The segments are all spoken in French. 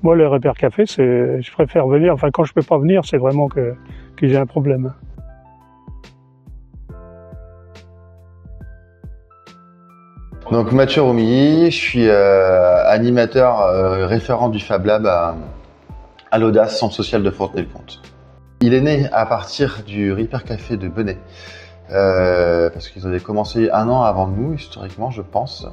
Moi, le Repère Café, je préfère venir, enfin quand je peux pas venir, c'est vraiment que j'ai un problème. Donc Mathieu Romilly, je suis animateur référent du Fab Lab à l'Audace, centre social de Fontenay-le-Comte. Il est né à partir du Repère Café de Benay, parce qu'ils avaient commencé 1 an avant nous, historiquement, je pense.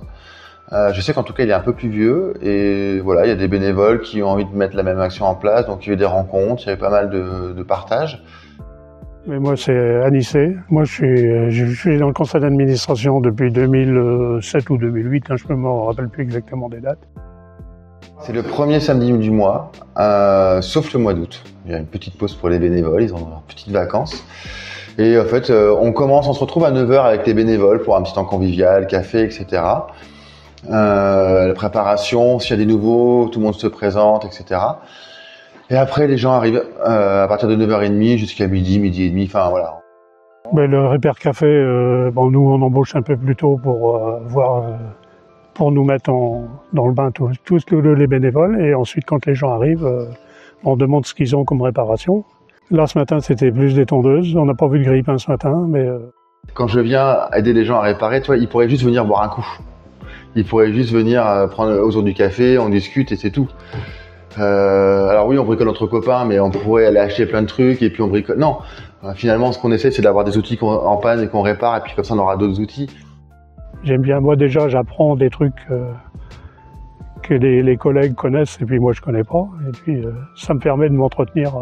Je sais qu'en tout cas, il est un peu plus vieux et voilà, il y a des bénévoles qui ont envie de mettre la même action en place, donc il y a eu des rencontres, il y avait pas mal de partages. Mais moi, c'est Anissé. Moi, je suis dans le conseil d'administration depuis 2007 ou 2008, je ne me rappelle plus exactement des dates. C'est le premier samedi du mois, sauf le mois d'août. Il y a une petite pause pour les bénévoles, ils ont leurs petites vacances. Et en fait, on se retrouve à 9h avec les bénévoles pour un petit temps convivial, café, etc. La préparation, s'il y a des nouveaux, tout le monde se présente, etc. Et après, les gens arrivent à partir de 9h30 jusqu'à midi, midi et demi, enfin voilà. Mais le Repère Café, nous on embauche un peu plus tôt pour pour nous mettre dans le bain tout ce que les bénévoles. Et ensuite, quand les gens arrivent, on demande ce qu'ils ont comme réparation. Là, ce matin, c'était plus des tondeuses. On n'a pas vu de grille-pain ce matin, mais... Quand je viens aider les gens à réparer, tu vois, ils pourraient juste venir boire un coup. Ils pourraient juste venir prendre autour du café, on discute et c'est tout. Alors oui, on bricole entre copains, mais on pourrait aller acheter plein de trucs et puis on bricole. Non, finalement, ce qu'on essaie, c'est d'avoir des outils en panne et qu'on répare, et puis comme ça, on aura d'autres outils. J'aime bien, moi déjà, j'apprends des trucs que les collègues connaissent et puis moi, je connais pas. Et puis, ça me permet de m'entretenir.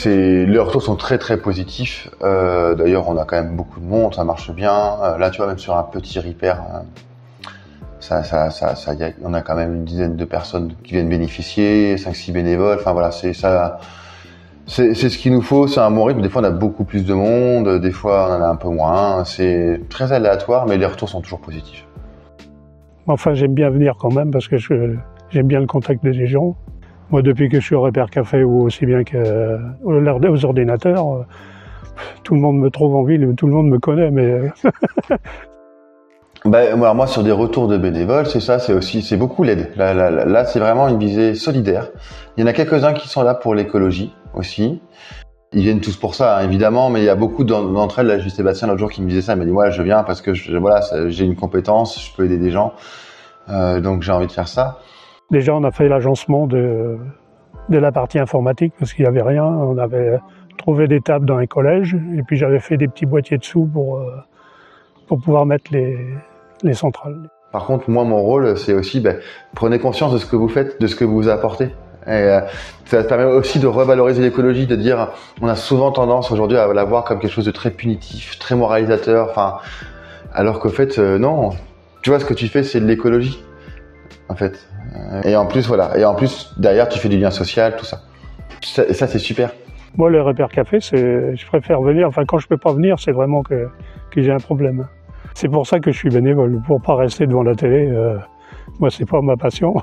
Les retours sont très très positifs. D'ailleurs, on a quand même beaucoup de monde, ça marche bien. Là, tu vois, même sur un petit repair, on a quand même une dizaine de personnes qui viennent bénéficier, 5-6 bénévoles. Enfin voilà, c'est ce qu'il nous faut. C'est un bon rythme. Des fois, on a beaucoup plus de monde, des fois, on en a un peu moins. C'est très aléatoire, mais les retours sont toujours positifs. Enfin, j'aime bien venir quand même parce que j'aime bien le contact des gens. Moi, depuis que je suis au Repère Café ou aussi bien qu'aux ordinateurs, tout le monde me trouve en ville, tout le monde me connaît, mais... Alors moi, sur des retours de bénévoles, c'est beaucoup l'aide. Là, c'est vraiment une visée solidaire. Il y en a quelques-uns qui sont là pour l'écologie aussi. Ils viennent tous pour ça, hein, évidemment, mais il y a beaucoup d'entre elles. Là, j'ai Sébastien l'autre jour qui me disait ça. Il m'a dit, moi, je viens parce que j'ai une compétence, je peux aider des gens, donc j'ai envie de faire ça. Déjà, on a fait l'agencement de la partie informatique parce qu'il n'y avait rien. On avait trouvé des tables dans un collège et puis j'avais fait des petits boîtiers dessous pour pouvoir mettre les centrales. Par contre, moi, mon rôle, c'est aussi, prenez conscience de ce que vous faites, de ce que vous apportez. Et ça permet aussi de revaloriser l'écologie, de dire, on a souvent tendance aujourd'hui à la voir comme quelque chose de très punitif, très moralisateur, alors qu'au fait, non. Tu vois, ce que tu fais, c'est de l'écologie, en fait. Et en plus, derrière, tu fais du lien social, tout ça. Et ça, c'est super. Moi, le Repère Café, je préfère venir, enfin quand je peux pas venir, c'est vraiment que j'ai un problème. C'est pour ça que je suis bénévole, pour pas rester devant la télé. Moi, c'est pas ma passion.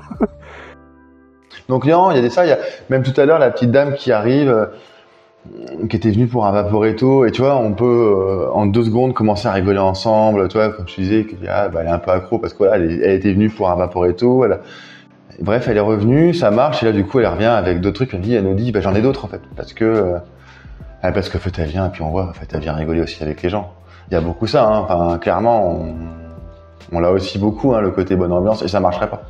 Donc non, il y a même tout à l'heure, la petite dame qui arrive, qui était venue pour un Vaporetto, et tu vois, on peut en 2 secondes commencer à rigoler ensemble, tu vois, comme je disais, elle est un peu accro parce que voilà, elle était venue pour un Vaporetto, bref, elle est revenue, ça marche, et là du coup elle revient avec d'autres trucs, elle nous dit j'en ai d'autres en fait, parce que en fait elle vient, et puis on voit, en fait elle vient rigoler aussi avec les gens. Il y a beaucoup ça, hein. Clairement, on l'a aussi beaucoup, hein, le côté bonne ambiance, et ça marcherait pas.